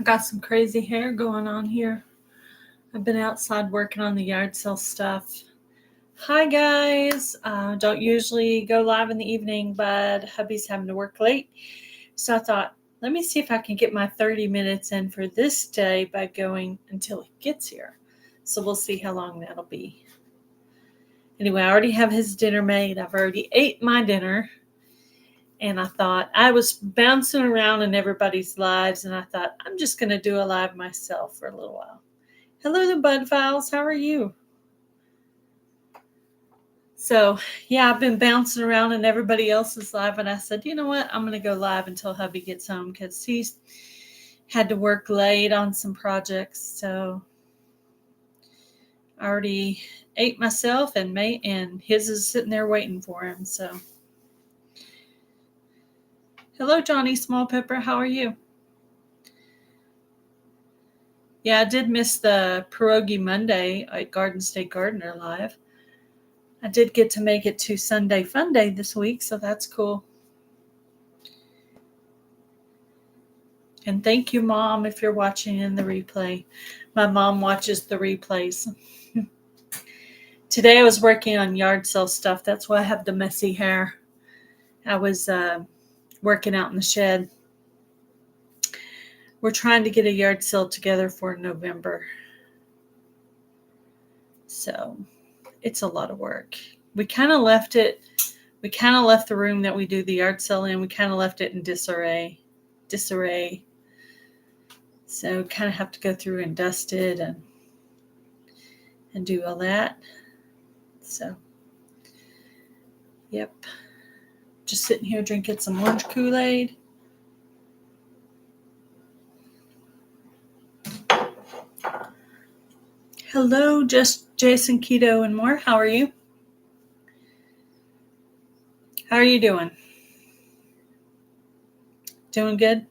I got some crazy hair going on here. I've been outside working on the yard sale stuff. Hi guys. Don't usually go live in the evening, but hubby's having to work late. So I thought, let me see if I can get my 30 minutes in for this day by going until he gets here. So we'll see how long that'll be. Anyway, I already have his dinner made. I've already ate my dinner. And I thought, I was bouncing around in everybody's lives, and I thought, I'm just going to do a live myself for a little while. Hello, the Bud Files. How are you? So, yeah, I've been bouncing around in everybody else's live, and I said, you know what? I'm going to go live until hubby gets home because he's had to work late on some projects. So, I already ate myself, and his is sitting there waiting for him. So, hello, Johnny Small Pepper. How are you? Yeah, I did miss the Pierogi Monday at Garden State Gardener Live. I did get to make it to Sunday Fun Day this week, so that's cool. And thank you, Mom, if you're watching in the replay. My mom watches the replays. Today I was working on yard sale stuff. That's why I have the messy hair. I was working out in the shed. We're trying to get a yard sale together for November. So it's a lot of work. We kind of left the room that we do the yard sale in, we kind of left it in disarray. So kind of have to go through and dust it and do all that. So, yep. Just sitting here drinking some orange Kool-Aid. Hello, just Jason, Keto, and more. How are you? How are you doing? Doing good?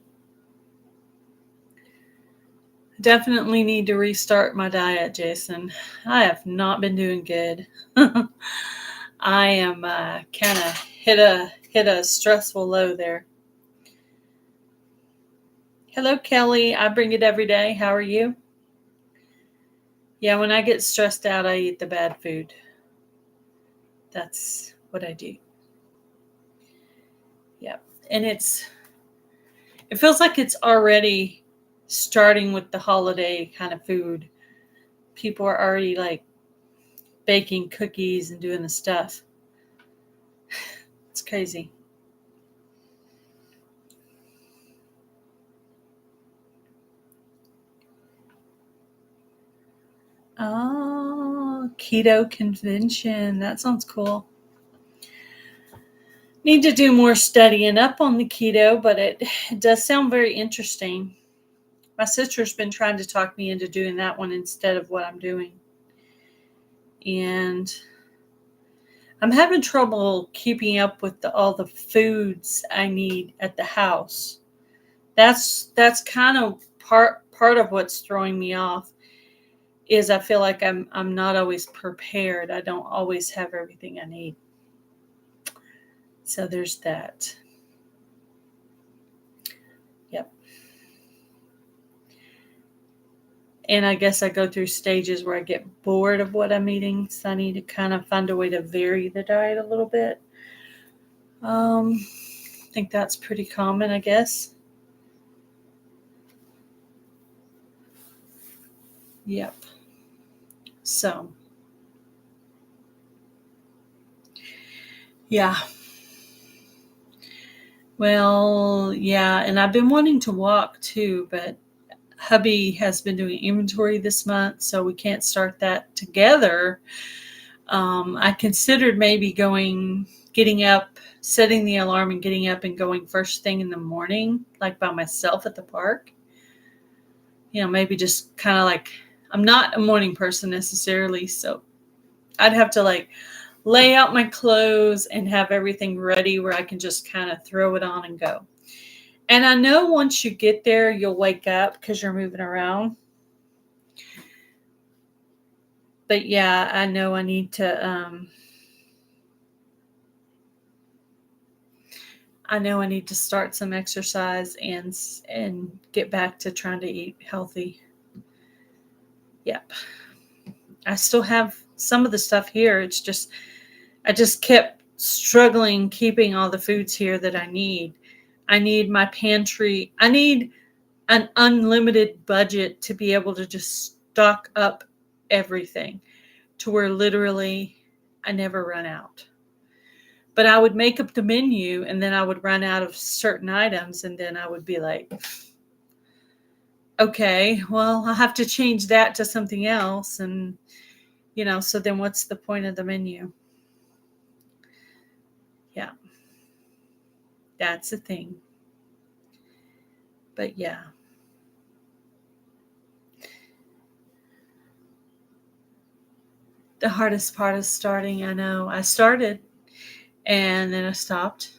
Definitely need to restart my diet, Jason. I have not been doing good. I am kind of hit a stressful low there. Hello, Kelly. I bring it every day. How are you? Yeah, when I get stressed out, I eat the bad food. That's what I do. Yep. And it feels like it's already starting with the holiday kind of food. People are already like baking cookies and doing the stuff. It's crazy. Oh, keto convention. That sounds cool. Need to do more studying up on the keto, but it does sound very interesting. My sister's been trying to talk me into doing that one instead of what I'm doing. And I'm having trouble keeping up with all the foods I need at the house. That's kind of part of what's throwing me off. Is I feel like I'm not always prepared. I don't always have everything I need. So there's that. Yep. And I guess I go through stages where I get bored of what I'm eating. So I need to kind of find a way to vary the diet a little bit. I think that's pretty common, I guess. Yep. So, yeah. Well, yeah, and I've been wanting to walk too, but hubby has been doing inventory this month, so we can't start that together. I considered maybe getting up, setting the alarm and getting up and going first thing in the morning, like by myself at the park. Maybe just kind of like, I'm not a morning person necessarily, so I'd have to like lay out my clothes and have everything ready where I can just kind of throw it on and go. And I know once you get there, you'll wake up because you're moving around. But yeah, I know I need to, I know I need to start some exercise and get back to trying to eat healthy. Yep. I still have some of the stuff here. It's just I just kept struggling keeping all the foods here that I need. I need my pantry. I need an unlimited budget to be able to just stock up everything to where literally I never run out. But I would make up the menu and then I would run out of certain items and then I would be like, okay, well, I'll have to change that to something else. And, so then what's the point of the menu? Yeah, that's the thing. But yeah. The hardest part is starting. I know. I started and then I stopped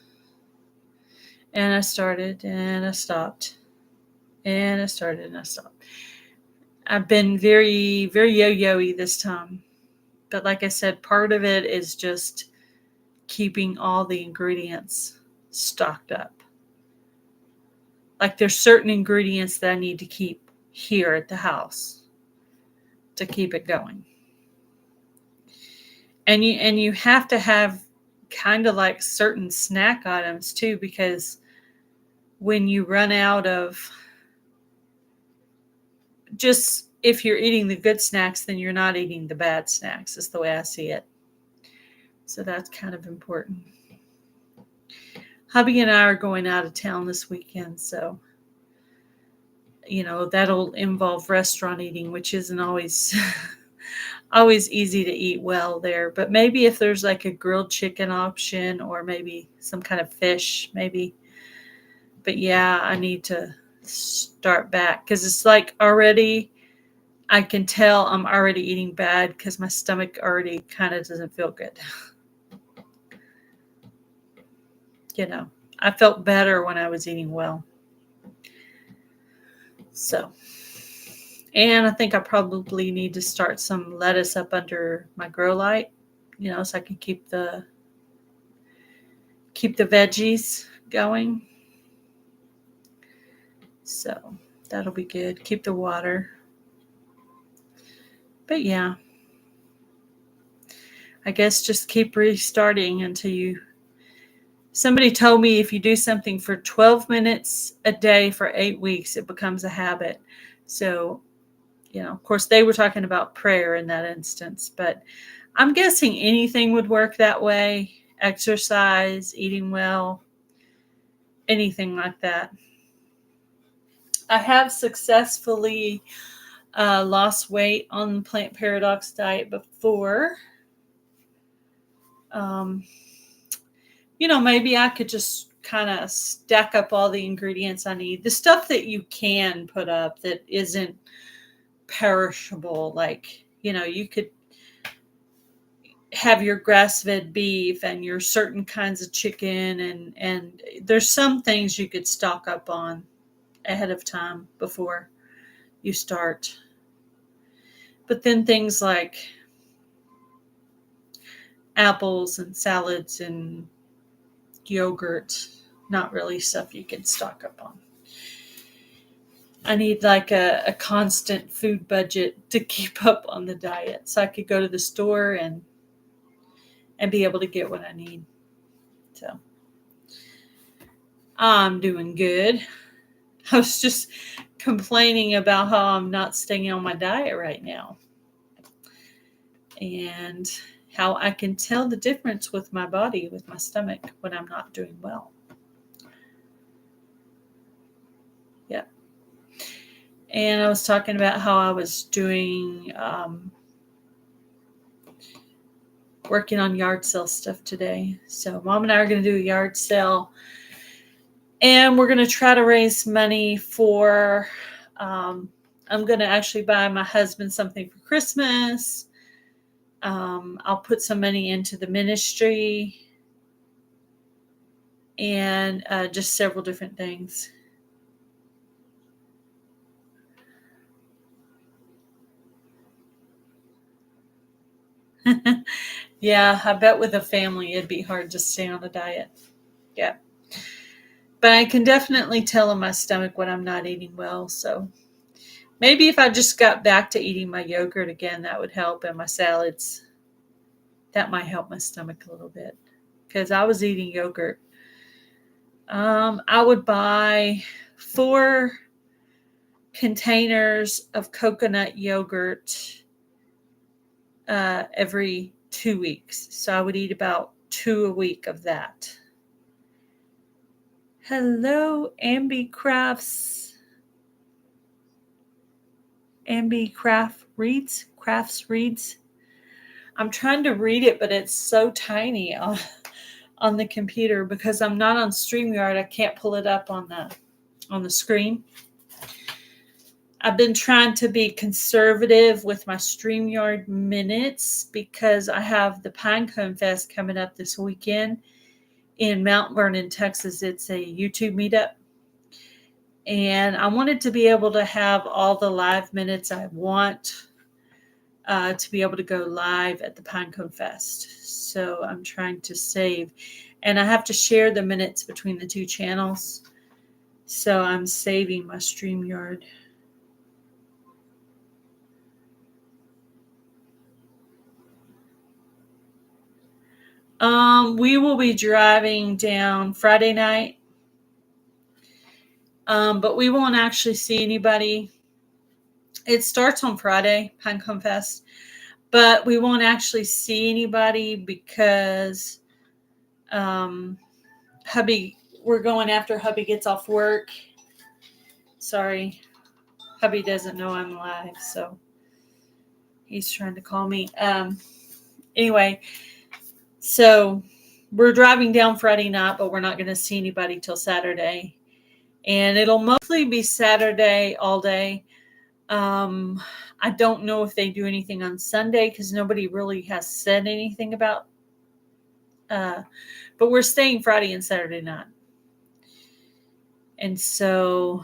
and I started and I stopped and I started and I stopped. I've been very, very yo-yo-y this time. But like I said, part of it is just keeping all the ingredients stocked up. Like there's certain ingredients that I need to keep here at the house to keep it going. And you have to have kind of like certain snack items too, because when you run out of just if you're eating the good snacks, then you're not eating the bad snacks, is the way I see it. So that's kind of important. Hubby and I are going out of town this weekend, so that'll involve restaurant eating, which isn't always always easy to eat well there. But maybe if there's like a grilled chicken option or maybe some kind of fish, maybe. But yeah, I need to start back because it's like already I can tell I'm already eating bad because my stomach already kind of doesn't feel good. I felt better when I was eating well. So, and I think I probably need to start some lettuce up under my grow light, so I can keep the veggies going. So that'll be good. Keep the water. But yeah, I guess just keep restarting until somebody told me if you do something for 12 minutes a day for 8 weeks, it becomes a habit. So, of course they were talking about prayer in that instance, but I'm guessing anything would work that way. Exercise, eating well, anything like that. I have successfully lost weight on the Plant Paradox diet before. Maybe I could just kind of stack up all the ingredients I need. The stuff that you can put up that isn't perishable. Like, you could have your grass-fed beef and your certain kinds of chicken and there's some things you could stock up on ahead of time before you start. But then things like apples and salads and yogurt, not really stuff you can stock up on. I need like a constant food budget to keep up on the diet so I could go to the store and be able to get what I need. So I'm doing good. I was just complaining about how I'm not staying on my diet right now and how I can tell the difference with my body, with my stomach, when I'm not doing well. Yeah. And I was talking about how I was doing, working on yard sale stuff today. So Mom and I are going to do a yard sale. And we're going to try to raise money for, I'm going to actually buy my husband something for Christmas. I'll put some money into the ministry and just several different things. Yeah, I bet with a family it'd be hard to stay on a diet. Yeah. But I can definitely tell in my stomach when I'm not eating well. So maybe if I just got back to eating my yogurt again, that would help, and my salads. That might help my stomach a little bit because I was eating yogurt. I would buy 4 containers of coconut yogurt every 2 weeks. So I would eat about 2 a week of that. Hello, Ambi Crafts. Ambi Crafts reads. I'm trying to read it, but it's so tiny on the computer because I'm not on StreamYard. I can't pull it up on the screen. I've been trying to be conservative with my StreamYard minutes because I have the Pinecone Fest coming up this weekend in Mount Vernon, Texas. It's a YouTube meetup. And I wanted to be able to have all the live minutes I want to be able to go live at the Pinecone Fest. So I'm trying to save. And I have to share the minutes between the 2 channels. So I'm saving my StreamYard. We will be driving down Friday night. But we won't actually see anybody. It starts on Friday, Pinecone Fest. But we won't actually see anybody because hubby, we're going after hubby gets off work. Sorry, hubby doesn't know I'm live, so he's trying to call me. Anyway, so we're driving down Friday night, but we're not going to see anybody till Saturday. And it'll mostly be Saturday all day. I don't know if they do anything on Sunday because nobody really has said anything about. But we're staying Friday and Saturday night. And so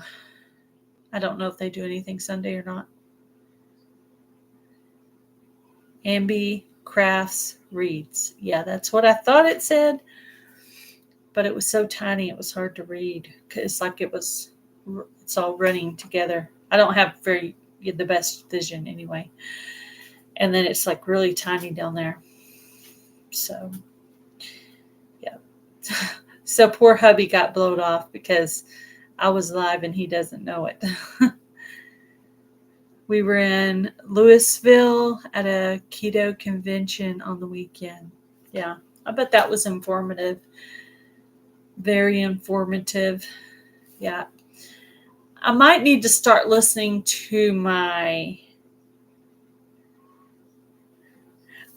I don't know if they do anything Sunday or not. Ambi Crafts reads. Yeah, that's what I thought it said. But it was so tiny, it was hard to read. It's like it's all running together. I don't have the best vision anyway. And then it's like really tiny down there. So, yeah. So poor hubby got blowed off because I was live and he doesn't know it. We were in Louisville at a keto convention on the weekend. Yeah, I bet that was informative. Very informative. Yeah. I might need to start listening to my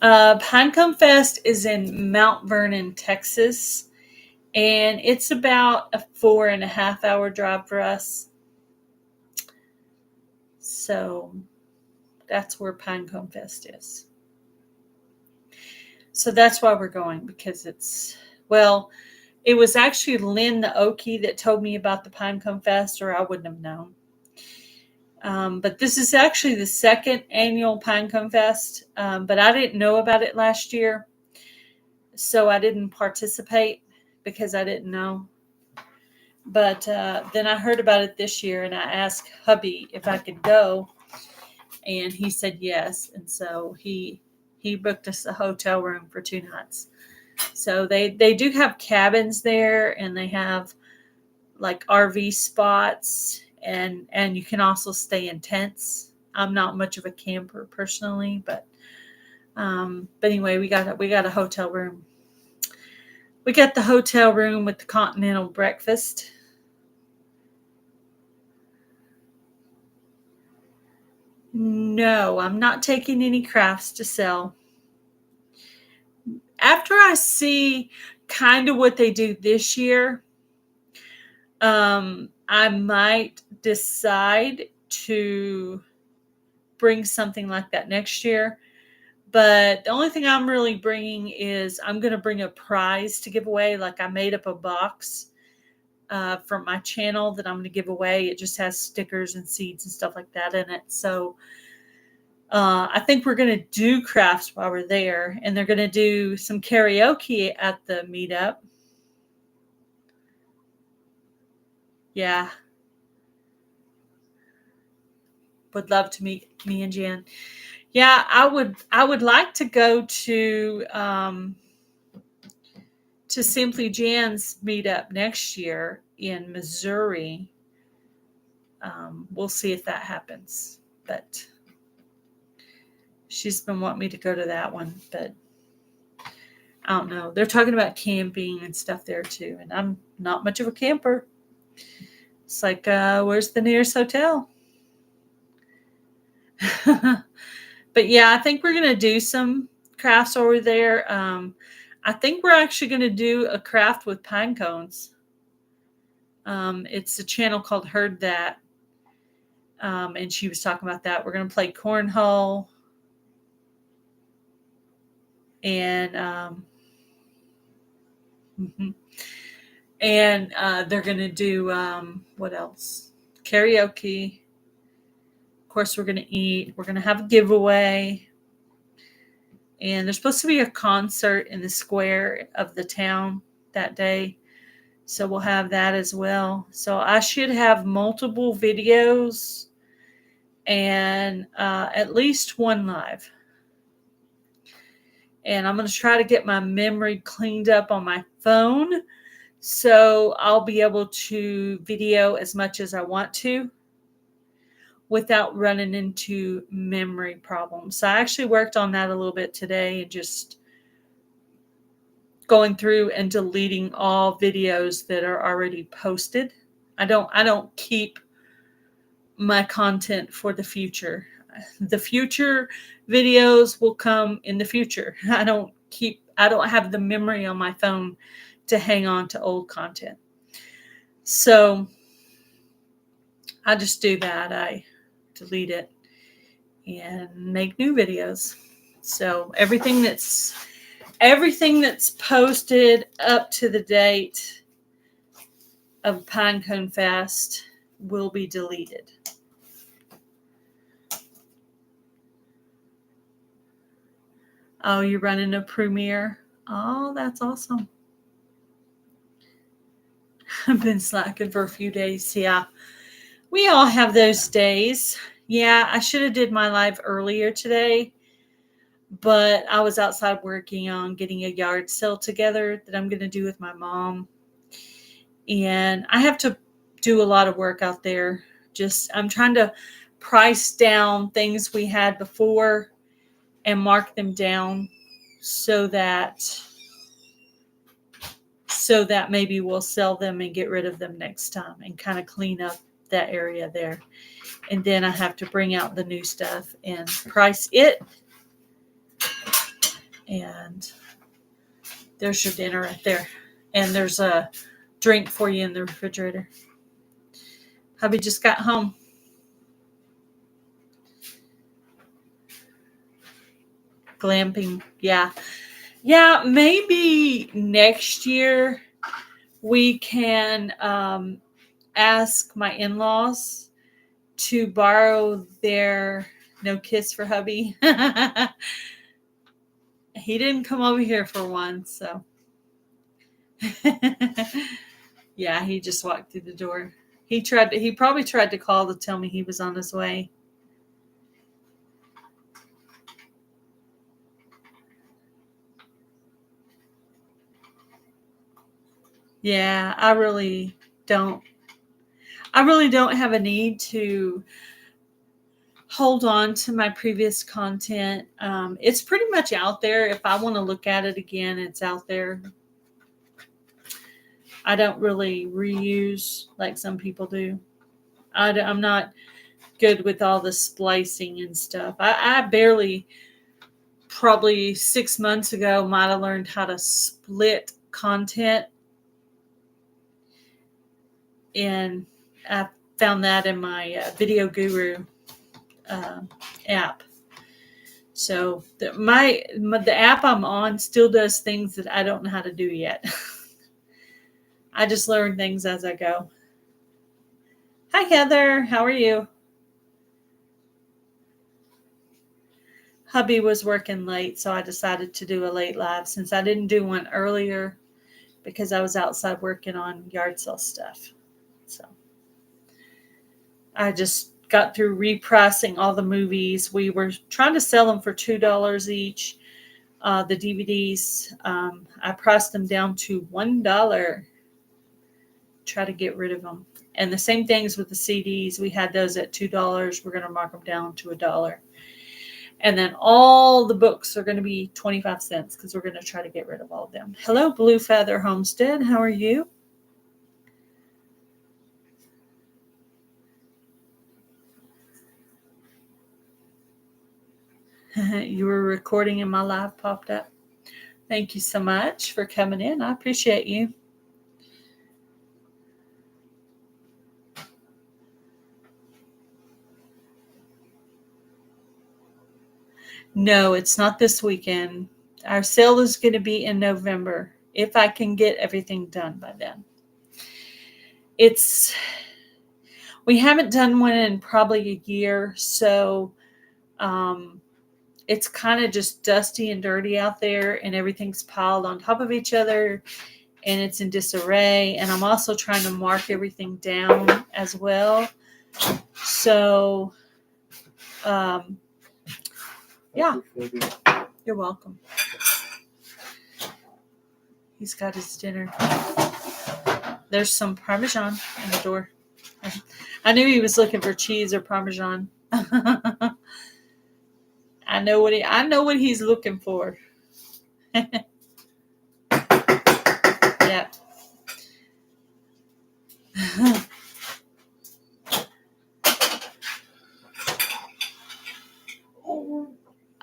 Pinecone Fest is in Mount Vernon, Texas, and it's about a 4.5-hour drive for us. So that's where Pinecone Fest is. So that's why we're going, because it was actually Lynn the Okie that told me about the Pinecone Fest, or I wouldn't have known. But this is actually the 2nd annual Pinecone Fest, but I didn't know about it last year, so I didn't participate because I didn't know. But then I heard about it this year, and I asked hubby if I could go, and he said yes, and so he booked us a hotel room for 2 nights. So they do have cabins there, and they have like RV spots, and you can also stay in tents. I'm not much of a camper personally, but anyway, we got a hotel room. We got the hotel room with the continental breakfast. No, I'm not taking any crafts to sell. After I see kind of what they do this year, I might decide to bring something like that next year. But the only thing I'm really bringing is I'm going to bring a prize to give away. Like I made up a box from my channel that I'm going to give away. It just has stickers and seeds and stuff like that in it. So I think we're going to do crafts while we're there. And they're going to do some karaoke at the meetup. Yeah, would love to meet me and Jan. Yeah, I would like to go to Simply Jan's meetup next year in Missouri. We'll see if that happens. But she's been wanting me to go to that one, but I don't know. They're talking about camping and stuff there too, and I'm not much of a camper. It's like, where's the nearest hotel? But yeah, I think we're gonna do some crafts over there. I think we're actually gonna do a craft with pine cones. It's a channel called Heard That, and she was talking about that. We're gonna play cornhole, and mhm. And they're gonna do what else? Karaoke. Of course, we're gonna eat. We're gonna have a giveaway, and there's supposed to be a concert in the square of the town that day. So we'll have that as well. So I should have multiple videos and at least one live. And I'm going to try to get my memory cleaned up on my phone so I'll be able to video as much as I want to without running into memory problems. So I actually worked on that a little bit today and just going through and deleting all videos that are already posted. I don't keep my content for the future. The future videos will come in the future. I don't have the memory on my phone to hang on to old content. So I just do that. I delete it and make new videos. So everything that's posted up to the date of Pinecone Fest will be deleted. Oh, you're running a premiere? Oh, that's awesome. I've been slacking for a few days. Yeah, we all have those days. Yeah, I should have did my live earlier today, but I was outside working on getting a yard sale together that I'm going to do with my mom. And I have to do a lot of work out there. I'm trying to price down things we had before and mark them down so that maybe we'll sell them and get rid of them next time and kind of clean up that area there. And then I have to bring out the new stuff and price it. And there's your dinner right there. And there's a drink for you in the refrigerator. Hubby just got home. Glamping. Yeah. Yeah, maybe next year we can ask my in-laws to borrow their No Kiss for Hubby. He didn't come over here for one, so. Yeah, he just walked through the door. He probably tried to call to tell me he was on his way. Yeah, I really don't have a need to hold on to my previous content. It's pretty much out there. If I want to look at it again, it's out there. I don't really reuse like some people do. I'm not good with all the splicing and stuff. I barely, probably 6 months ago, might have learned how to split content. And I found that in my Video Guru app. So the app I'm on still does things that I don't know how to do yet. I just learn things as I go. Hi, Heather. How are you? Hubby was working late, so I decided to do a late live since I didn't do one earlier because I was outside working on yard sale stuff. So I just got through repricing all the movies. We were trying to sell them for $2 each. The DVDs, I priced them down to $1. Try to get rid of them. And the same things with the CDs. We had those at $2. We're going to mark them down to $1. And then all the books are going to be 25 cents because we're going to try to get rid of all of them. Hello, Blue Feather Homestead. How are you? You were recording and my live popped up. Thank you so much for coming in. I appreciate you. No, it's not this weekend. Our sale is going to be in November if I can get everything done by then. We haven't done one in probably a year, so it's kind of just dusty and dirty out there, and everything's piled on top of each other, and it's in disarray. And I'm also trying to mark everything down as well. So, yeah, you're welcome. He's got his dinner. There's some Parmesan in the door. I knew he was looking for cheese or Parmesan. I know what he's looking for. Yeah.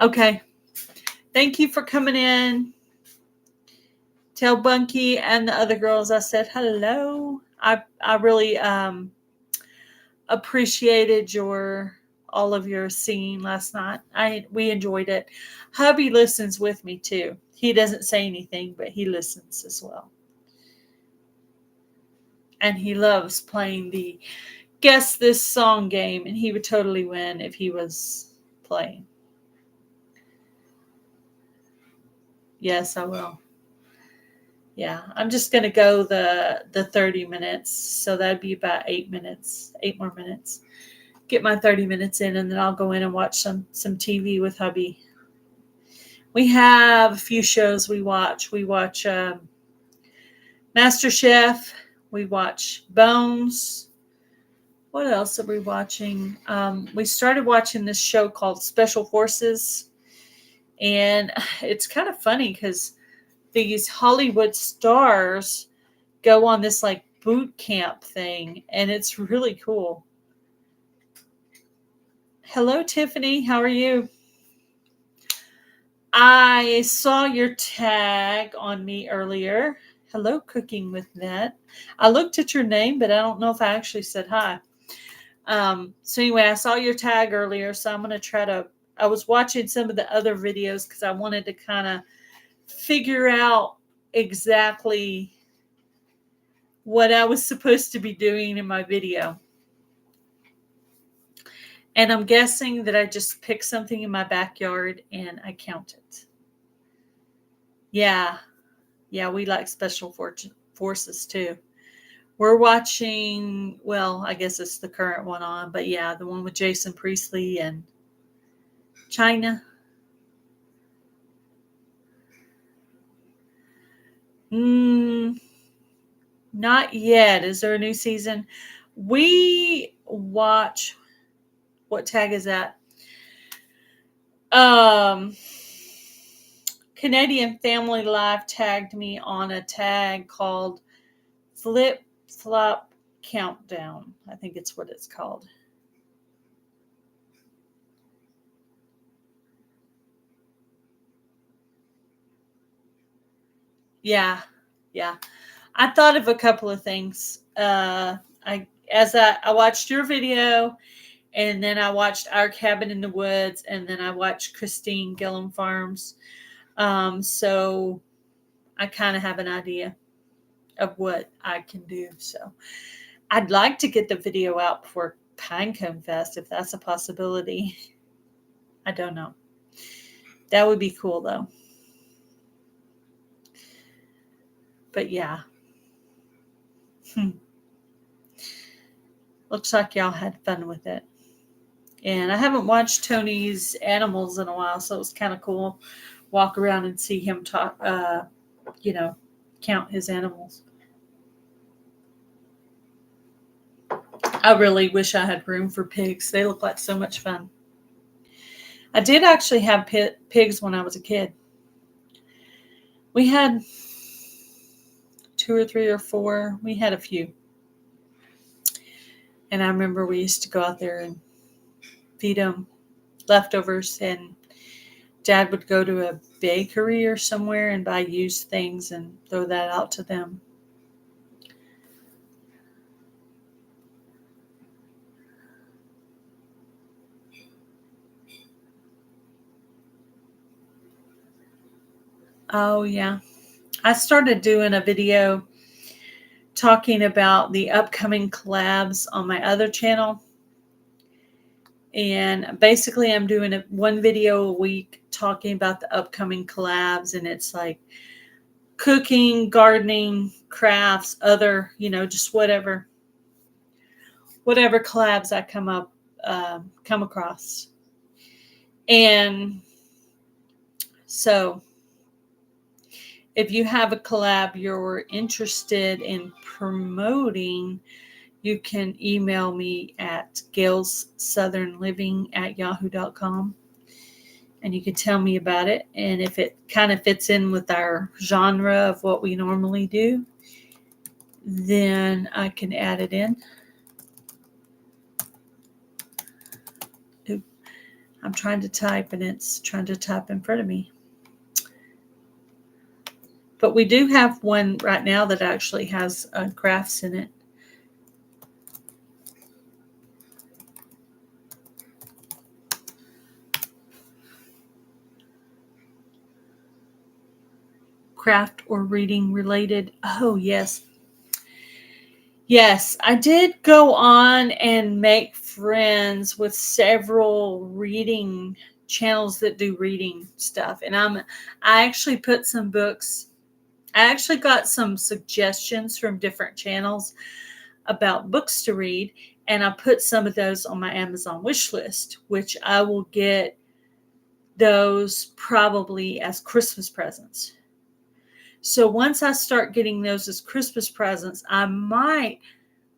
Okay. Thank you for coming in. Tell Bunky and the other girls I said hello. I really appreciated all of your singing last night. We enjoyed it. Hubby listens with me too. He doesn't say anything, but he listens as well. And he loves playing the Guess This Song game, and he would totally win if he was playing. Yes, I will. Yeah, I'm just going to go the 30 minutes. So that'd be about 8 more minutes. Get my 30 minutes in, and then I'll go in and watch some TV with hubby. We have a few shows we watch. We watch MasterChef. We watch Bones. What else are we watching? We started watching this show called Special Forces. And it's kind of funny because these Hollywood stars go on this like boot camp thing, and it's really cool. Hello, Tiffany. How are you? I saw your tag on me earlier. Hello, Cooking with Net. I looked at your name, but I don't know if I actually said hi. So anyway, I saw your tag earlier, so I'm going to I was watching some of the other videos because I wanted to kind of figure out exactly what I was supposed to be doing in my video. And I'm guessing that I just picked something in my backyard and I count it. Yeah, we like Special Forces too. We're watching, well, I guess it's the current one on, but yeah, the one with Jason Priestley and China. Not yet. Is there a new season? We watch, what tag is that? Canadian Family Life tagged me on a tag called Flip Flop Countdown. I think it's what it's called. Yeah. I thought of a couple of things. I watched your video, and then I watched Our Cabin in the Woods, and then I watched Christine Gillum Farms. So I kind of have an idea of what I can do. So I'd like to get the video out before Pinecone Fest, if that's a possibility. I don't know. That would be cool, though. But yeah. Looks like y'all had fun with it. And I haven't watched Tony's animals in a while, so it was kind of cool. Walk around and see him talk, count his animals. I really wish I had room for pigs. They look like so much fun. I did actually have pigs when I was a kid. We had 2 or 3 or 4. We had a few. And I remember we used to go out there and feed them leftovers, and Dad would go to a bakery or somewhere and buy used things and throw that out to them. Oh, yeah. I started doing a video talking about the upcoming collabs on my other channel. And basically, I'm doing one video a week talking about the upcoming collabs. And it's like cooking, gardening, crafts, other, just whatever collabs I come across. And so if you have a collab you're interested in promoting, you can email me at gailssouthernliving@yahoo.com, and you can tell me about it. And if it kind of fits in with our genre of what we normally do, then I can add it in. I'm trying to type, and it's trying to type in front of me. But we do have one right now that actually has crafts in it. Craft or reading related. Oh, yes. Yes, I did go on and make friends with several reading channels that do reading stuff. And I actually put some books. I actually got some suggestions from different channels about books to read, and I put some of those on my Amazon wish list, which I will get those probably as Christmas presents. So once I start getting those as Christmas presents, I might,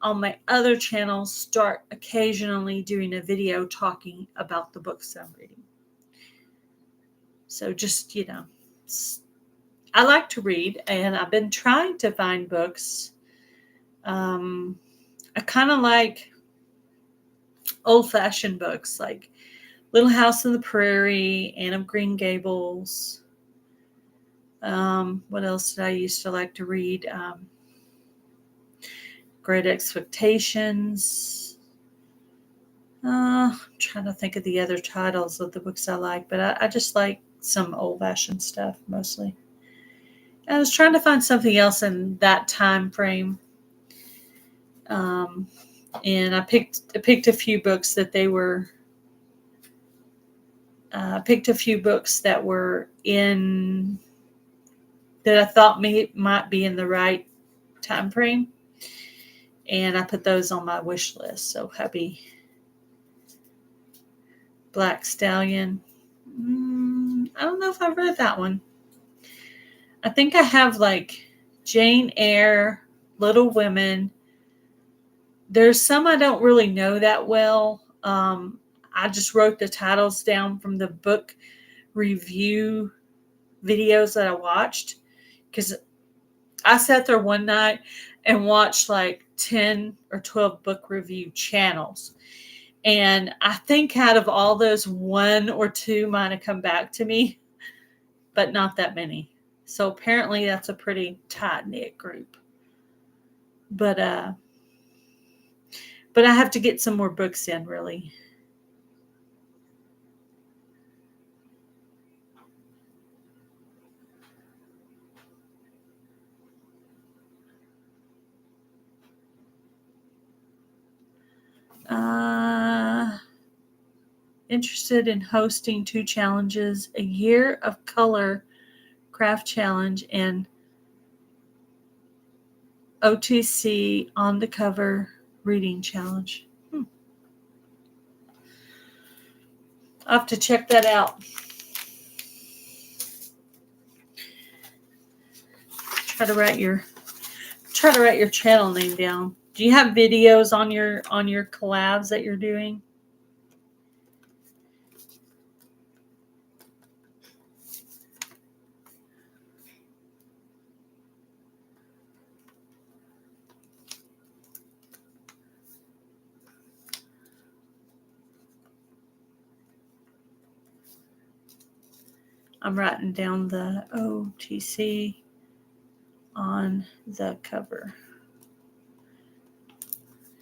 on my other channel, start occasionally doing a video talking about the books I'm reading. So just, I like to read, and I've been trying to find books. I kind of like old-fashioned books, like Little House on the Prairie, Anne of Green Gables. What else did I used to like to read? Great Expectations. I'm trying to think of the other titles of the books I like, but I just like some old-fashioned stuff mostly. I was trying to find something else in that time frame, and I picked a few books that they were. Picked a few books that were in that I thought might be in the right time frame, and I put those on my wish list. So Hubby, Black Stallion. I don't know if I've read that one. I think I have like Jane Eyre, Little Women. There's some I don't really know that well. I just wrote the titles down from the book review videos that I watched, because I sat there one night and watched like 10 or 12 book review channels. And I think out of all those, 1 or 2 might have come back to me, but not that many. So apparently that's a pretty tight-knit group. But I have to get some more books in, really. Interested in hosting 2 challenges, a Year of Color Craft Challenge and OTC On the Cover reading challenge. I'll have to check that out. Try to write your channel name down. Do you have videos on your collabs that you're doing? I'm writing down the OTC on the cover.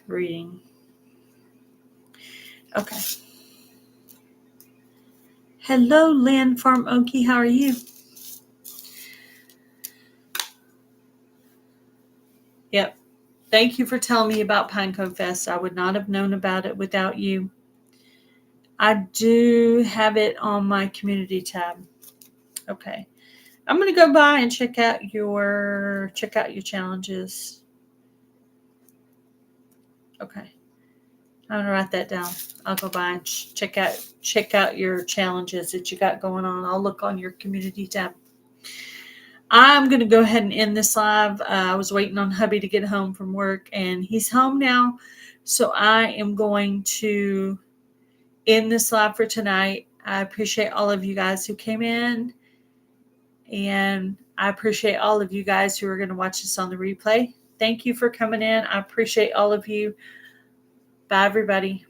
Reading. Okay. Hello, Land Farm Okie. How are you? Yep. Thank you for telling me about Pinecone Fest. I would not have known about it without you. I do have it on my community tab. Okay. I'm going to go by and check out your challenges. Okay. I'm going to write that down. I'll go by and check out your challenges that you got going on. I'll look on your community tab. I'm going to go ahead and end this live. I was waiting on hubby to get home from work, and he's home now. So I am going to end this live for tonight. I appreciate all of you guys who came in, and I appreciate all of you guys who are going to watch this on the replay. Thank you for coming in. I appreciate all of you. Bye, everybody.